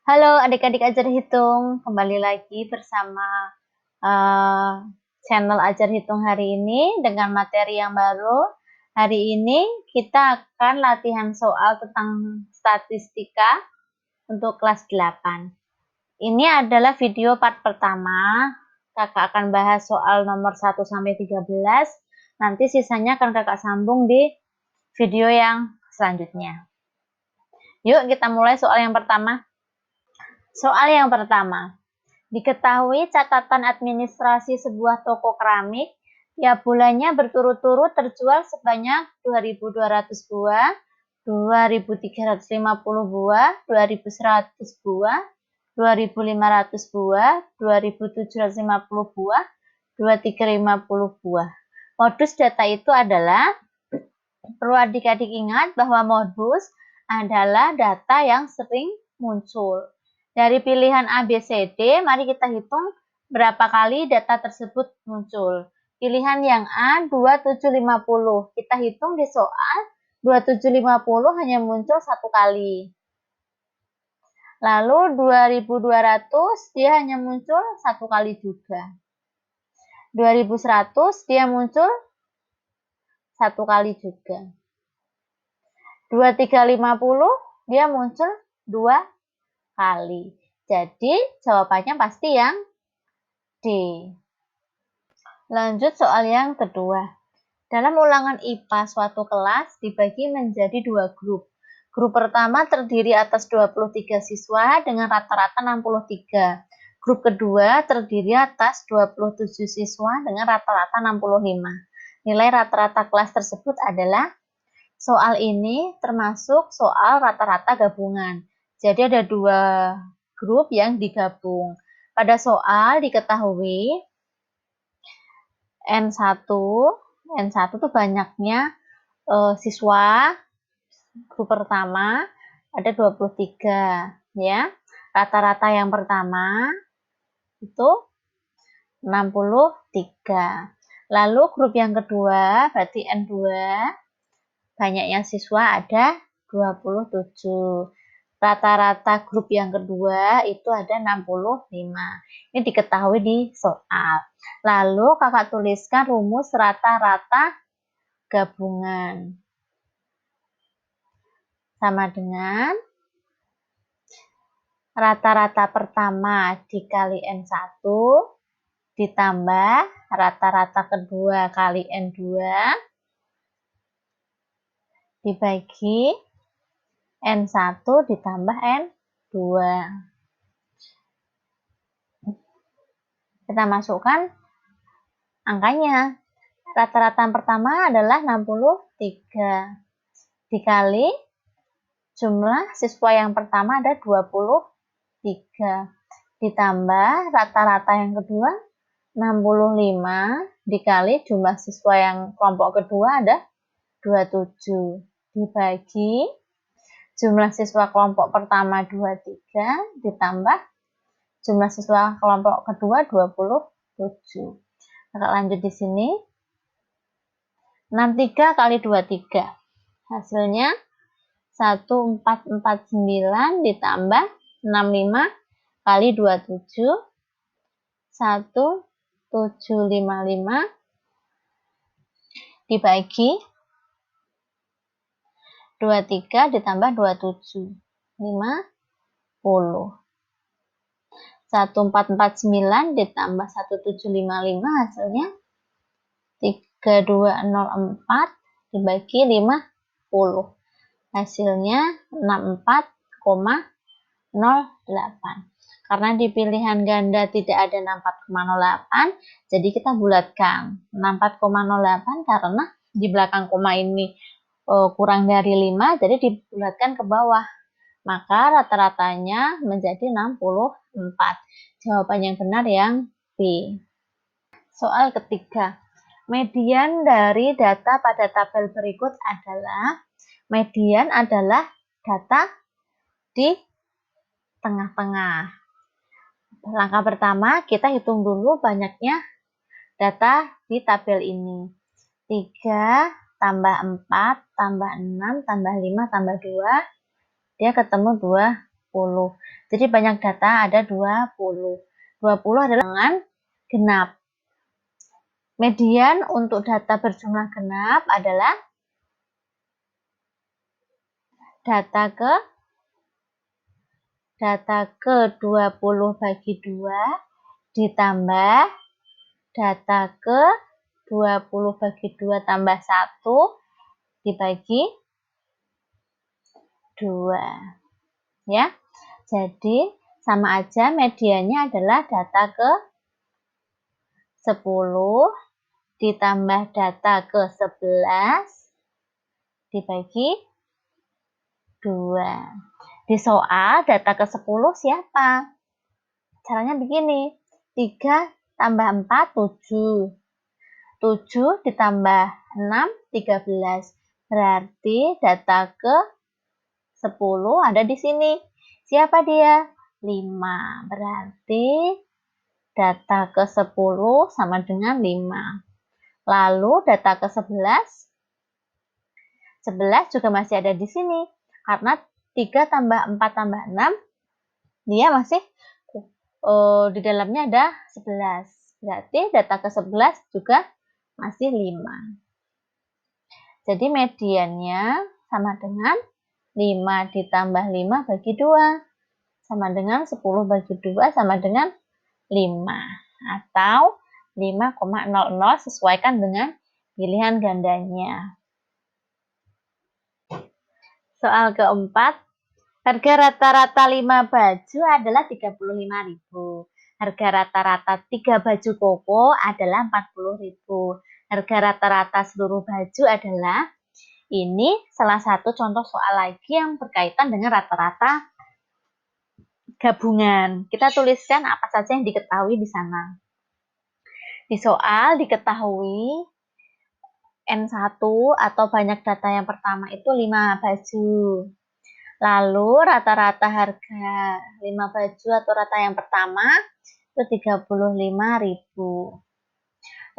Halo adik-adik Ajar Hitung, kembali lagi bersama channel Ajar Hitung hari ini dengan materi yang baru. Hari ini kita akan latihan soal tentang statistika untuk kelas 8. Ini adalah video part pertama. Kakak akan bahas soal nomor 1-13. Nanti sisanya akan kakak sambung di video yang selanjutnya. Yuk kita mulai soal yang pertama. Soal yang pertama, diketahui catatan administrasi sebuah toko keramik, tiap bulannya berturut-turut terjual sebanyak 2.200 buah, 2.350 buah, 2.100 buah, 2.500 buah, 2.750 buah, 2.350 buah. Modus data itu adalah, perlu adik-adik ingat bahwa modus adalah data yang sering muncul. Dari pilihan A, B, C, D, mari kita hitung berapa kali data tersebut muncul. Pilihan yang A, 2750. Kita hitung di soal, 2750 hanya muncul satu kali. Lalu 2200 dia hanya muncul satu kali juga. 2100 dia muncul satu kali juga. 2350 dia muncul dua kali. Jadi jawabannya pasti yang D. Lanjut soal yang kedua. Dalam ulangan IPA suatu kelas dibagi menjadi dua grup. Grup pertama terdiri atas 23 siswa dengan rata-rata 63. Grup kedua terdiri atas 27 siswa dengan rata-rata 65. Nilai rata-rata kelas tersebut adalah, soal ini termasuk soal rata-rata gabungan. Jadi ada dua grup yang digabung. Pada soal diketahui N1 itu banyaknya siswa. Grup pertama ada 23 ya. Rata-rata yang pertama itu 63. Lalu grup yang kedua berarti N2, banyaknya siswa ada 27. Rata-rata grup yang kedua itu ada 65. Ini diketahui di soal. Lalu kakak tuliskan rumus rata-rata gabungan. Sama dengan rata-rata pertama dikali N1 ditambah rata-rata kedua kali N2 dibagi N1 ditambah N2. Kita masukkan angkanya. Rata-rata pertama adalah 63. Dikali jumlah siswa yang pertama ada 23. Ditambah rata-rata yang kedua 65. Dikali jumlah siswa yang kelompok kedua ada 27. Dibagi jumlah siswa kelompok pertama 23 ditambah jumlah siswa kelompok kedua 27. Kakak lanjut di sini. 63 kali 23. Hasilnya 1449 ditambah 65 kali 27 1755 dibagi 23 ditambah 27 50. 1449 ditambah 1755 hasilnya 3204 dibagi 50. Hasilnya 64,08. Karena di pilihan ganda tidak ada 64,08, jadi kita bulatkan 64,08 karena di belakang koma ini kurang dari 5, jadi dibulatkan ke bawah. Maka rata-ratanya menjadi 64. Jawaban yang benar yang B. Soal ketiga. Median dari data pada tabel berikut adalah, median adalah data di tengah-tengah. Langkah pertama, kita hitung dulu banyaknya data di tabel ini. 3 tambah 4 tambah 6 tambah 5 tambah 2, dia ketemu 20. 10. Jadi banyak data ada 20. 20 adalah bilangan genap. Median untuk data berjumlah genap adalah data ke 20 bagi 2 ditambah data ke 20 bagi 2 tambah 1 dibagi 2. Ya. Jadi sama aja mediannya adalah data ke 10 ditambah data ke 11 dibagi 2. Di soal data ke 10 siapa? Caranya begini. 3 tambah 4, 7. 7 ditambah 6, 13. Berarti data ke 10 ada di sini. Siapa dia? 5. Berarti data ke 10 sama dengan 5. Lalu data ke 11. 11 juga masih ada di sini. Karena 3 tambah 4 tambah 6, dia masih di dalamnya ada 11. Berarti data ke 11 juga masih 5. Jadi mediannya sama dengan 5 ditambah 5 bagi 2. Sama dengan 10 bagi 2 sama dengan 5. Atau 5,00 sesuaikan dengan pilihan gandanya. Soal keempat, harga rata-rata 5 baju adalah 35.000. Harga rata-rata 3 baju koko adalah 40.000. Harga rata-rata seluruh baju adalah, ini salah satu contoh soal lagi yang berkaitan dengan rata-rata gabungan. Kita tuliskan apa saja yang diketahui di sana. Di soal diketahui N1 atau banyak data yang pertama itu 5 baju. Lalu rata-rata harga 5 baju atau rata yang pertama itu 35.000.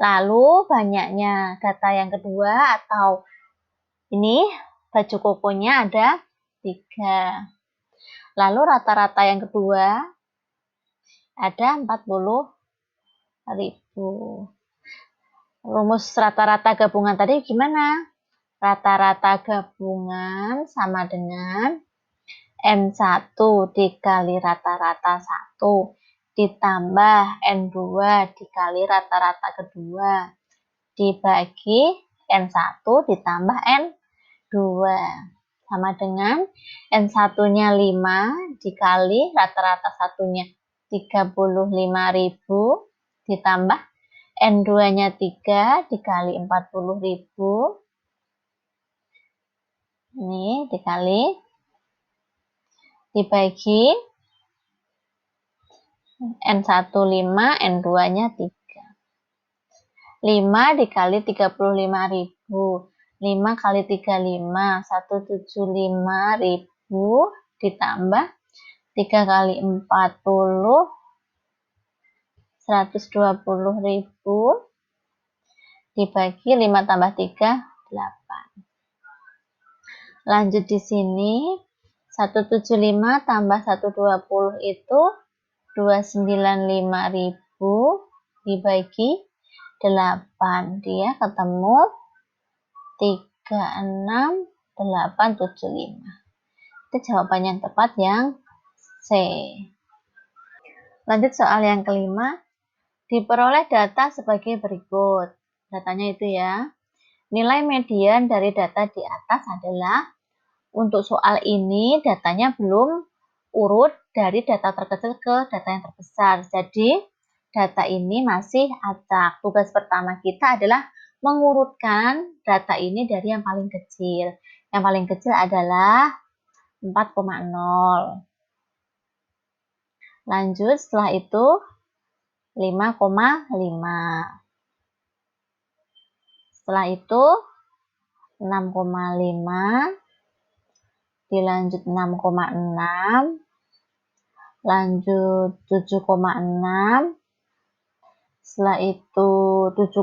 Lalu banyaknya data yang kedua atau ini baju kokonya ada 3. Lalu rata-rata yang kedua ada 40.000. Rumus rata-rata gabungan tadi gimana? Rata-rata gabungan sama dengan N1 dikali rata-rata 1 ditambah N2 dikali rata-rata kedua dibagi N1 ditambah N2 sama dengan N1-nya 5 dikali rata-rata satunya 35.000 ditambah N2-nya 3 dikali 40.000. Ini dikali dibagi N1 5, N2-nya 3. 5 dikali 35.000. 5 kali 35, 175.000 ditambah 3 kali 40, 120.000 dibagi 5 tambah 3, 8. Lanjut di sini, 175 tambah 120 itu 295.000 dibagi 8. Dia ketemu 36875. Itu jawaban yang tepat yang C. Lanjut soal yang kelima. Diperoleh data sebagai berikut. Datanya itu ya. Nilai median dari data di atas adalah, untuk soal ini datanya belum urut dari data terkecil ke data yang terbesar. Jadi data ini masih acak. Tugas pertama kita adalah mengurutkan data ini dari yang paling kecil. Yang paling kecil adalah 4,0. Lanjut setelah itu 5,5. Setelah itu 6,5. Dilanjut 6,6. Lanjut 7,6. Setelah itu 7,8.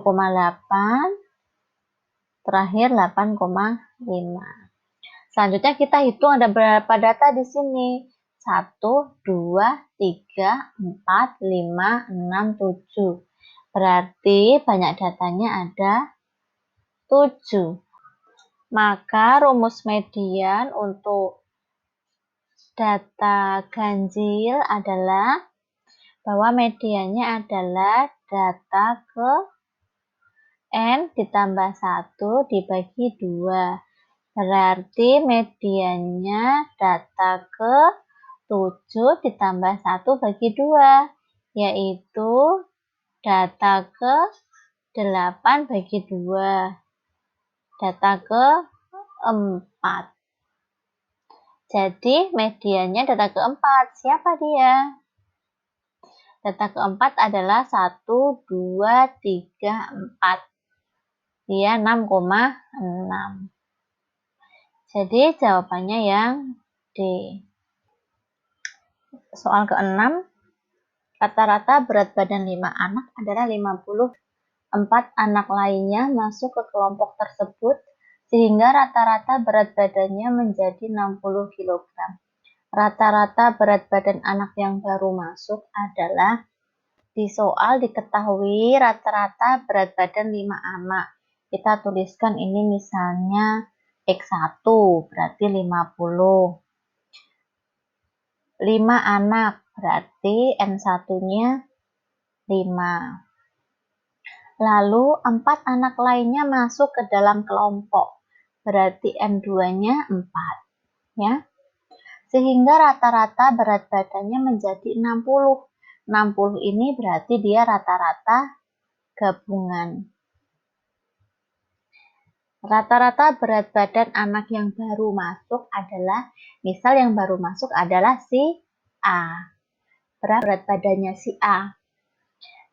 Terakhir 8,5. Selanjutnya kita hitung ada berapa data di sini. 1, 2, 3, 4, 5, 6, 7. Berarti banyak datanya ada 7. Maka rumus median untuk data ganjil adalah bahwa mediannya adalah data ke N ditambah 1 dibagi 2. Berarti mediannya data ke 7 ditambah 1 bagi 2, yaitu data ke 8 bagi 2, data ke 4. Jadi mediannya data keempat. Siapa dia? Data keempat adalah 1, 2, 3, 4. Dia 6,6. Jadi jawabannya yang D. Soal ke-6. Rata-rata berat badan 5 anak adalah 54 anak lainnya masuk ke kelompok tersebut sehingga rata-rata berat badannya menjadi 60 kg. Rata-rata berat badan anak yang baru masuk adalah, di soal diketahui rata-rata berat badan 5 anak. Kita tuliskan ini misalnya X1 berarti 50. 5 anak berarti N1-nya 5. Lalu 4 anak lainnya masuk ke dalam kelompok. Berarti N2-nya 4. Ya. Sehingga rata-rata berat badannya menjadi 60. 60 ini berarti dia rata-rata gabungan. Rata-rata berat badan anak yang baru masuk adalah, misal yang baru masuk adalah si A. Berat badannya si A.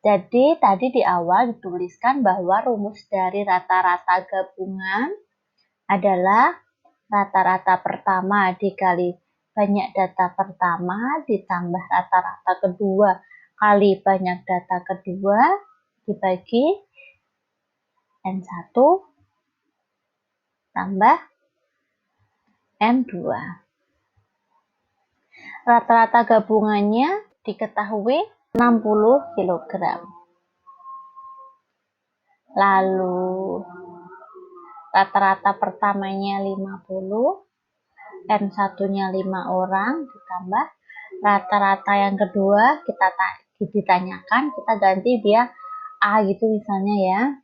Jadi tadi di awal dituliskan bahwa rumus dari rata-rata gabungan adalah rata-rata pertama dikali banyak data pertama ditambah rata-rata kedua kali banyak data kedua dibagi N1 tambah N2. Rata-rata gabungannya diketahui 60 kg. Lalu rata-rata pertamanya 50, N1-nya 5 orang, ditambah rata-rata yang kedua kita ditanyakan, kita ganti dia A gitu misalnya ya,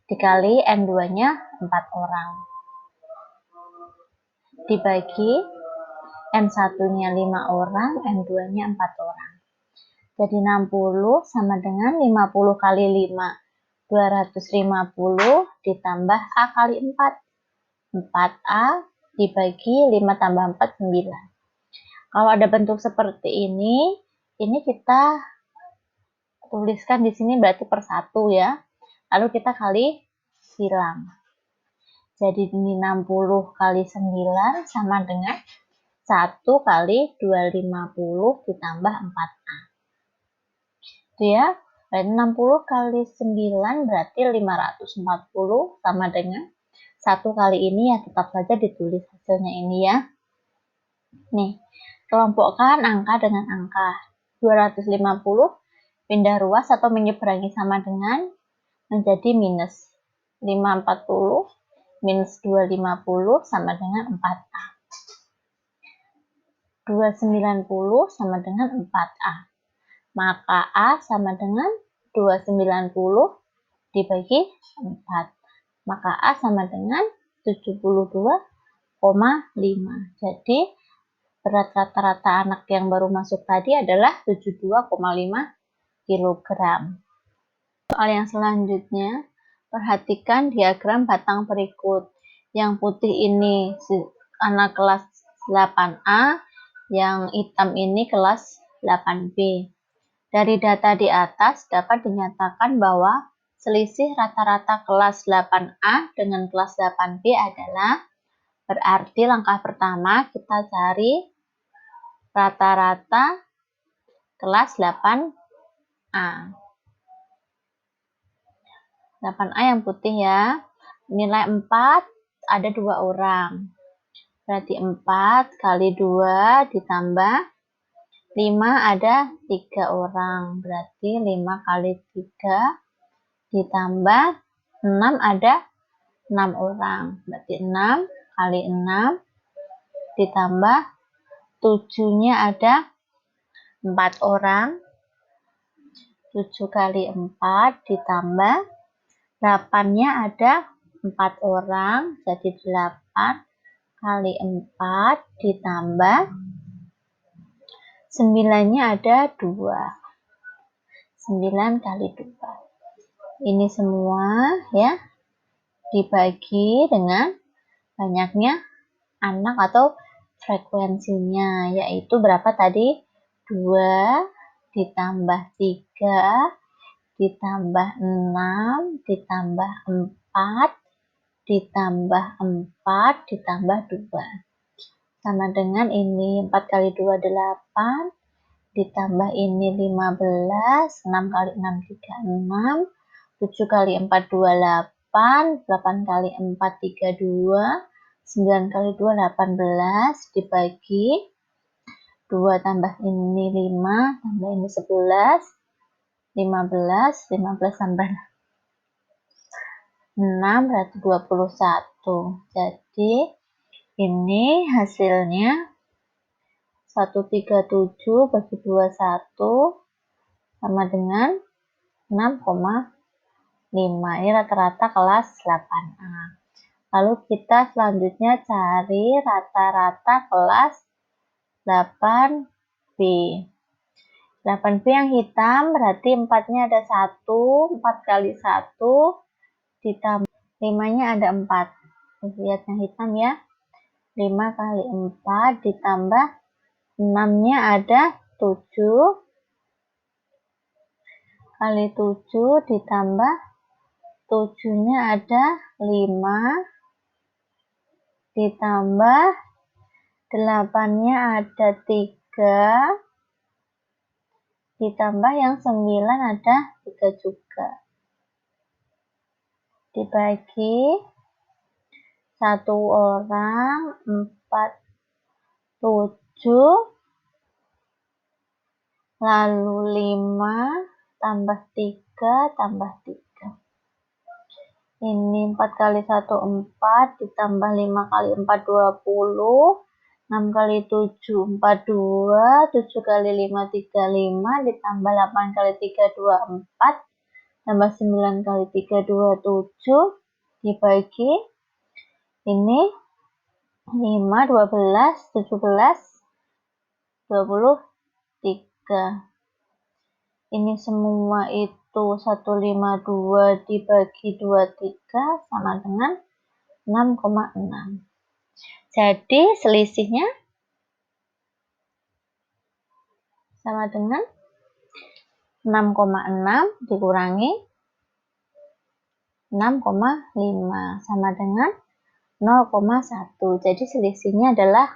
dikali N2-nya 4 orang, dibagi N1-nya 5 orang, N2-nya 4 orang. Jadi 60 sama dengan 50 kali 5, 250 ditambah A kali 4. 4A dibagi 5 tambah 4, 9. Kalau ada bentuk seperti ini kita tuliskan di sini berarti per 1 ya. Lalu kita kali silang. Jadi ini 60 kali 9 sama dengan 1 kali 250 ditambah 4A. Itu ya. 60 kali 9 berarti 540 sama dengan 1 kali ini ya, tetap saja ditulis hasilnya ini ya. Nih, kelompokkan angka dengan angka. 250 pindah ruas atau menyeberangi sama dengan menjadi minus. 540 minus 250 sama dengan 4A. 290 sama dengan 4A. Maka A sama dengan 290 dibagi 4. Maka A sama dengan 72,5. Jadi berat rata-rata anak yang baru masuk tadi adalah 72,5 kg. Soal yang selanjutnya, perhatikan diagram batang berikut. Yang putih ini anak kelas 8A, yang hitam ini kelas 8B. Dari data di atas dapat dinyatakan bahwa selisih rata-rata kelas 8A dengan kelas 8B adalah, berarti langkah pertama kita cari rata-rata kelas 8A. 8A yang putih ya. Nilai 4 ada 2 orang. berarti 4 kali 2 ditambah 5 ada 3 orang. Berarti 5 kali 3 ditambah 6 ada 6 orang. Berarti 6 kali 6 ditambah 7-nya ada 4 orang. 7 kali 4 ditambah 8-nya ada 4 orang. Jadi 8 kali 4 ditambah 9-nya ada 2. 9 kali 2. Ini semua ya dibagi dengan banyaknya anak atau frekuensinya, yaitu berapa tadi? 2 ditambah 3 ditambah 6 ditambah 4 ditambah 4 ditambah 2. Sama dengan ini 4 kali 2 8 ditambah ini 15, 6 kali 6 36, 7 kali 4 28, 8 kali 4 32, 9 kali 2 18 dibagi 2 tambah ini 5 tambah ini 11, 15 tambah 6 berarti 21. Jadi ini hasilnya 137 bagi 21 sama dengan 6,5. Ini rata-rata kelas 8A. Lalu kita selanjutnya cari rata-rata kelas 8B. 8B yang hitam berarti 4-nya ada 1, 4 kali 1 ditambah 5-nya ada 4. Lihat yang hitam ya. 5 kali 4 ditambah 6-nya ada 7 kali 7 ditambah 7-nya ada 5 ditambah 8-nya ada 3 ditambah yang 9 ada 3 juga. Dibagi 1 orang 4 7 lalu 5 tambah 3 tambah 3. Ini 4 kali 1 4 ditambah 5 kali 4 20, 6 kali 7 42, 7 kali 5 35 ditambah 8 kali 3 24 tambah 9 kali 3 27 dibagi ini 5 12 17 23. Ini semua itu 152 dibagi 23 sama dengan 6,6. Jadi selisihnya sama dengan 6,6 dikurangi 6,5 sama dengan 0,1. Jadi selisihnya adalah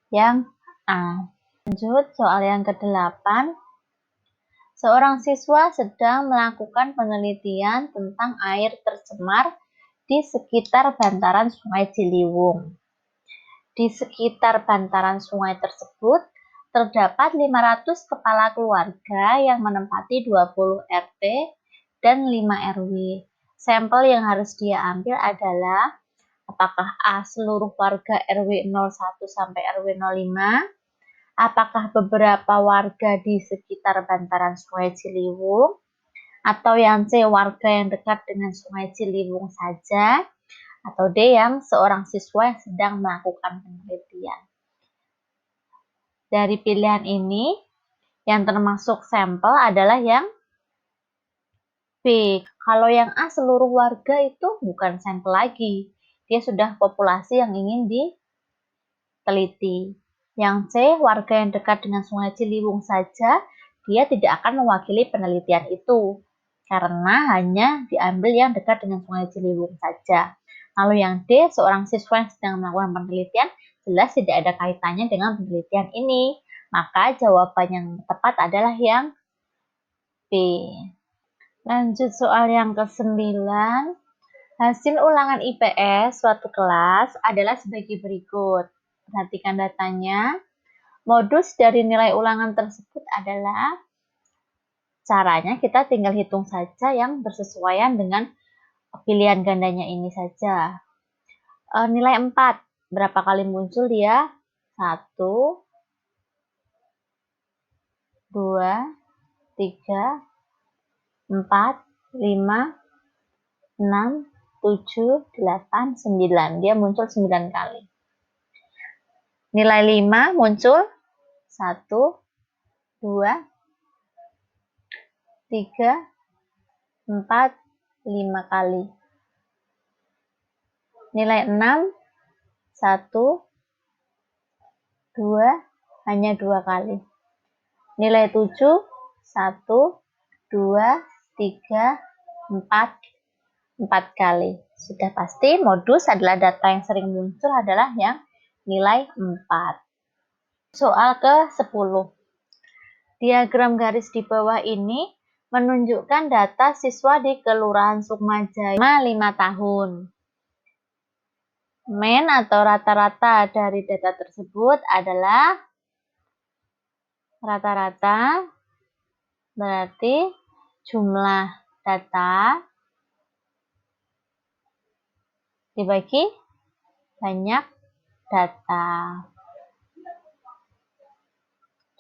yang A. Lanjut soal yang ke-8. Seorang siswa sedang melakukan penelitian tentang air tercemar di sekitar bantaran Sungai Ciliwung. Di sekitar bantaran sungai tersebut terdapat 500 kepala keluarga yang menempati 20 RT dan 5 RW. Sampel yang harus dia ambil adalah apakah A. seluruh warga RW 01 sampai RW 05, apakah beberapa warga di sekitar bantaran Sungai Ciliwung, atau yang C. warga yang dekat dengan Sungai Ciliwung saja, atau D. yang seorang siswa yang sedang melakukan penelitian. Dari pilihan ini, yang termasuk sampel adalah yang B. Kalau yang A seluruh warga itu bukan sampel lagi. Dia sudah populasi yang ingin diteliti. Yang C, warga yang dekat dengan Sungai Ciliwung saja, dia tidak akan mewakili penelitian itu. Karena hanya diambil yang dekat dengan Sungai Ciliwung saja. Lalu yang D, seorang siswa yang sedang melakukan penelitian, jelas tidak ada kaitannya dengan penelitian ini. Maka jawaban yang tepat adalah yang B. Lanjut soal yang ke-9. Hasil ulangan IPS suatu kelas adalah sebagai berikut. Perhatikan datanya. Modus dari nilai ulangan tersebut adalah caranya kita tinggal hitung saja yang bersesuaian dengan pilihan gandanya ini saja. Nilai 4, berapa kali muncul dia? 1, 2, 3, 4, 5, 6, 7, 8, 9. Dia muncul 9 kali. Nilai 5 muncul 1, 2, 3, 4, 5 kali. Nilai 6, 1, 2, hanya 2 kali. Nilai 7, 1, 2, 3, 4, 4 kali. Sudah pasti modus adalah data yang sering muncul adalah yang nilai 4. Soal ke-10. Diagram garis di bawah ini menunjukkan data siswa di Kelurahan Sukmajaya 5 tahun. Mean atau rata-rata dari data tersebut adalah rata-rata, berarti jumlah data dibagi banyak data.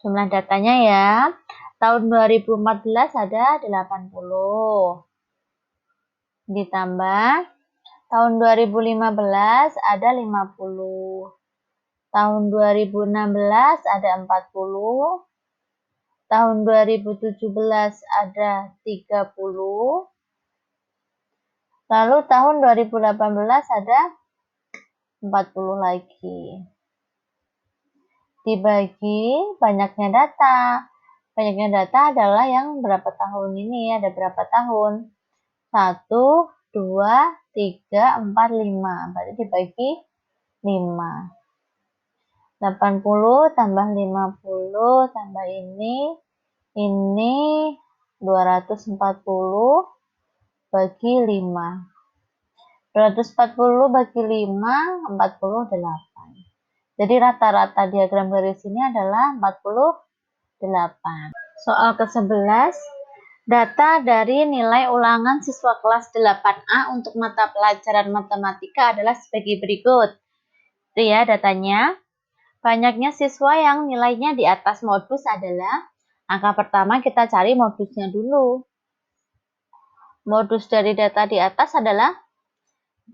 Jumlah datanya ya, tahun 2014 ada 80. Ditambah tahun 2015 ada 50. Tahun 2016 ada 40. Tahun 2017 ada 30. Lalu tahun 2018 ada 40 lagi. Dibagi banyaknya data. Banyaknya data adalah yang berapa tahun ini, ada berapa tahun. 1, 2, 3, 4, 5. Berarti dibagi 5. 80 tambah 50 tambah ini 240 bagi 5. 240 bagi 5, 48. Jadi rata-rata diagram garis ini adalah 48. Soal ke-11. Data dari nilai ulangan siswa kelas 8A untuk mata pelajaran matematika adalah sebagai berikut. Itu ya datanya. Banyaknya siswa yang nilainya di atas modus adalah, angka pertama kita cari modusnya dulu. Modus dari data di atas adalah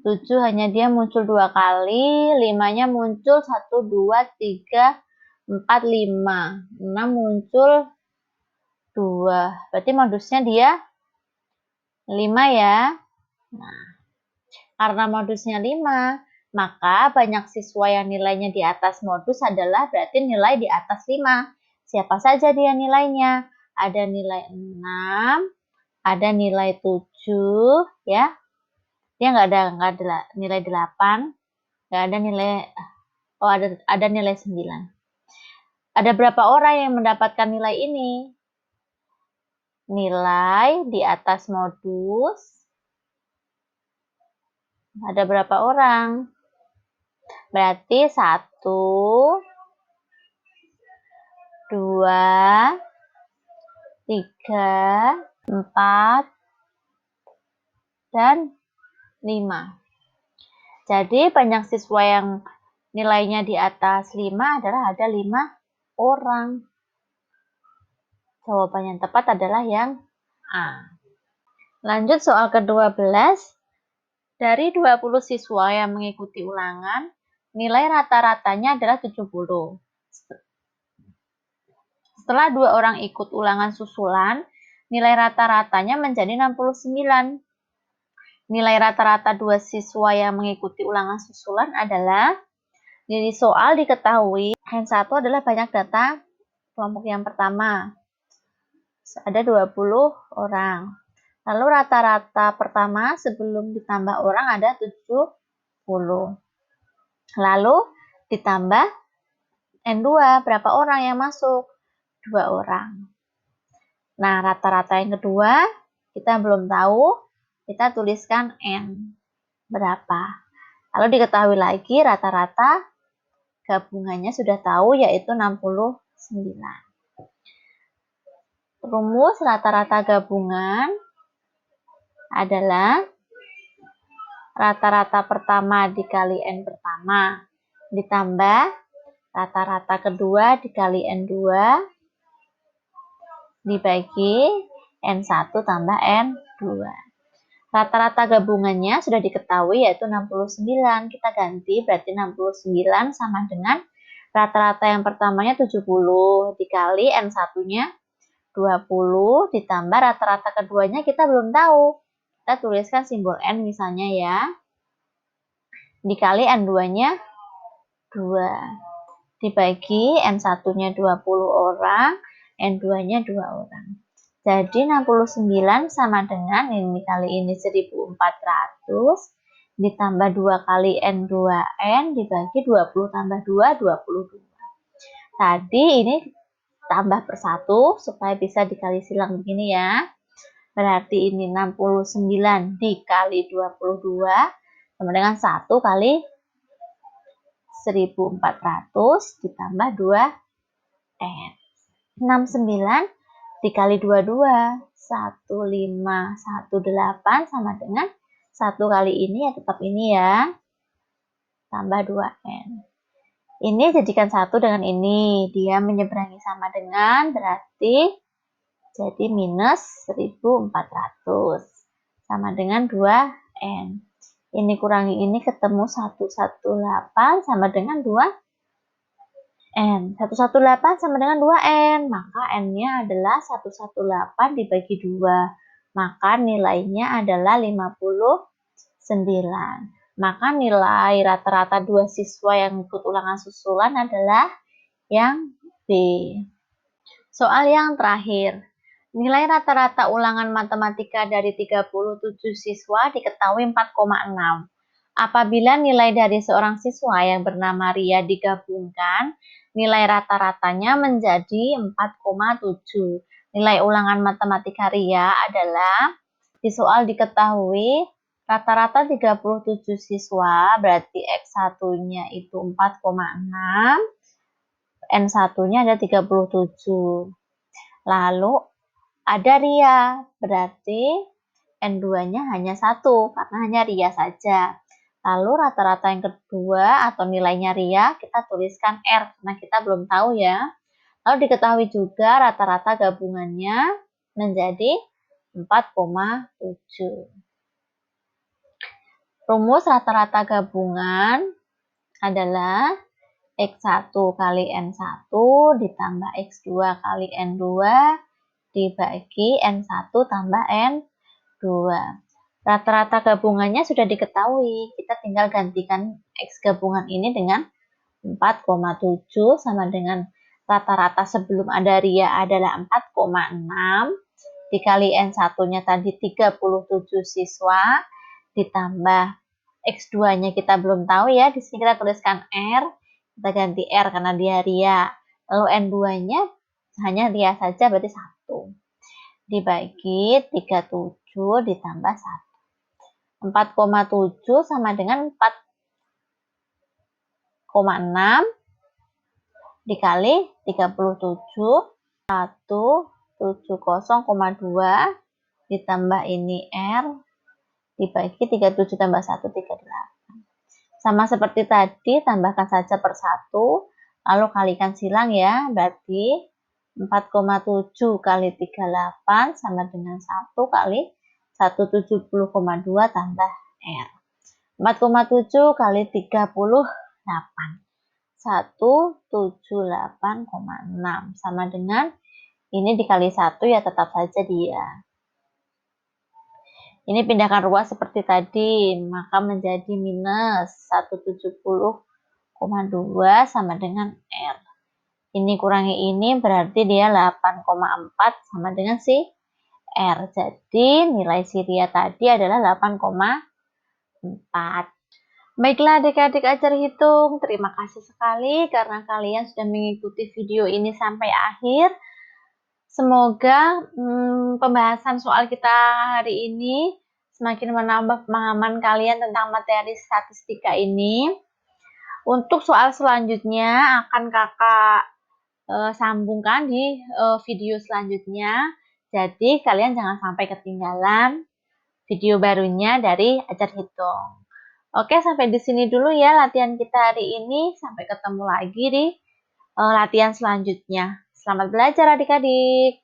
7 hanya dia muncul 2 kali, 5-nya muncul 1, 2, 3, 4, 5. 6 muncul 2. Berarti modusnya dia 5 ya. Nah, karena modusnya 5, maka banyak siswa yang nilainya di atas modus adalah berarti nilai di atas 5. Siapa saja dia nilainya? Ada nilai 6, ada nilai 7, ya. Dia nggak ada nilai 8, nggak ada nilai, ada nilai 9. Ada berapa orang yang mendapatkan nilai ini? Nilai di atas modus. Ada berapa orang? Berarti 1, 2, 3, 4, dan 5. Jadi banyak siswa yang nilainya di atas 5 adalah ada 5 orang. Jawaban yang tepat adalah yang A. Lanjut soal ke-12. Dari 20 siswa yang mengikuti ulangan, nilai rata-ratanya adalah 70. Setelah 2 orang ikut ulangan susulan, nilai rata-ratanya menjadi 69. Nilai rata-rata 2 siswa yang mengikuti ulangan susulan adalah, di soal diketahui yang satu adalah banyak data kelompok yang pertama. Ada 20 orang. Lalu rata-rata pertama sebelum ditambah orang ada 70. Lalu ditambah N2, berapa orang yang masuk? 2 orang. Nah, rata-rata yang kedua kita belum tahu, kita tuliskan N berapa. Lalu diketahui lagi rata-rata gabungannya sudah tahu, yaitu 69. Rumus rata-rata gabungan adalah rata-rata pertama dikali N pertama ditambah rata-rata kedua dikali N2 dibagi N1 tambah N2. Rata-rata gabungannya sudah diketahui, yaitu 69. Kita ganti, berarti 69 sama dengan rata-rata yang pertamanya 70 dikali N1-nya 20 ditambah rata-rata keduanya kita belum tahu. Kita tuliskan simbol N misalnya ya. Dikali N2-nya 2. Dibagi N1-nya 20 orang, N2-nya 2 orang. Jadi 69 sama dengan ini kali ini 1400 ditambah 2 kali N2N dibagi 20 tambah 2, 22. Tadi ini tambah per 1 supaya bisa dikali silang begini ya. Berarti ini 69 dikali 22 sama dengan 1 kali 1400 ditambah 2N. 69 dikali 22, 1518 sama dengan 1 kali ini ya tetap ini ya, tambah 2N. Ini jadikan 1 dengan ini, dia menyeberangi sama dengan, berarti jadi minus 1400 sama dengan 2N. Ini kurangi ini ketemu 118 sama dengan 2N. 118 sama dengan 2N, maka N-nya adalah 118 dibagi 2. Maka nilainya adalah 59. Maka nilai rata-rata 2 siswa yang ikut ulangan susulan adalah yang B. Soal yang terakhir. Nilai rata-rata ulangan matematika dari 37 siswa diketahui 4,6. Apabila nilai dari seorang siswa yang bernama Ria digabungkan, nilai rata-ratanya menjadi 4,7. Nilai ulangan matematika Ria adalah, di soal diketahui rata-rata 37 siswa, berarti X1-nya itu 4,6, N1-nya ada 37. Lalu ada Ria, berarti N2-nya hanya 1, karena hanya Ria saja. Lalu rata-rata yang kedua atau nilainya Ria, kita tuliskan R, karena kita belum tahu ya. Lalu diketahui juga rata-rata gabungannya menjadi 4,7. Rumus rata-rata gabungan adalah X1 kali N1 ditambah X2 kali N2 dibagi N1 tambah N2. Rata-rata gabungannya sudah diketahui, kita tinggal gantikan X gabungan ini dengan 4,7 sama dengan rata-rata sebelum ada Ria adalah 4,6 dikali N1-nya tadi 37 siswa ditambah X2-nya kita belum tahu ya, di sini kita tuliskan R, kita ganti R karena dia Ria. Lalu N2-nya hanya Ria saja, berarti 1. Dibagi 37 ditambah 1. 4,7 sama dengan 4,6 dikali 37, 170,2 ditambah ini R dibagi 37 tambah 1, 38. Sama seperti tadi, tambahkan saja per 1, lalu kalikan silang ya, berarti 4,7 kali 38 sama dengan 1 kali 170,2 tambah R. 4,7 kali 38. 178,6 sama dengan ini dikali 1 ya tetap saja dia. Ini pindahkan ruas seperti tadi, maka menjadi minus 170,2 sama dengan R. Ini kurangi ini berarti dia 8,4 sama dengan si R. Jadi nilai si Ria tadi adalah 8,4. Baiklah adik-adik ajar hitung, terima kasih sekali karena kalian sudah mengikuti video ini sampai akhir. Semoga pembahasan soal kita hari ini semakin menambah pemahaman kalian tentang materi statistika ini. Untuk soal selanjutnya akan kakak sambungkan di video selanjutnya. Jadi kalian jangan sampai ketinggalan video barunya dari Ajar Hitung. Oke, sampai di sini dulu ya latihan kita hari ini. Sampai ketemu lagi di latihan selanjutnya. Selamat belajar adik-adik.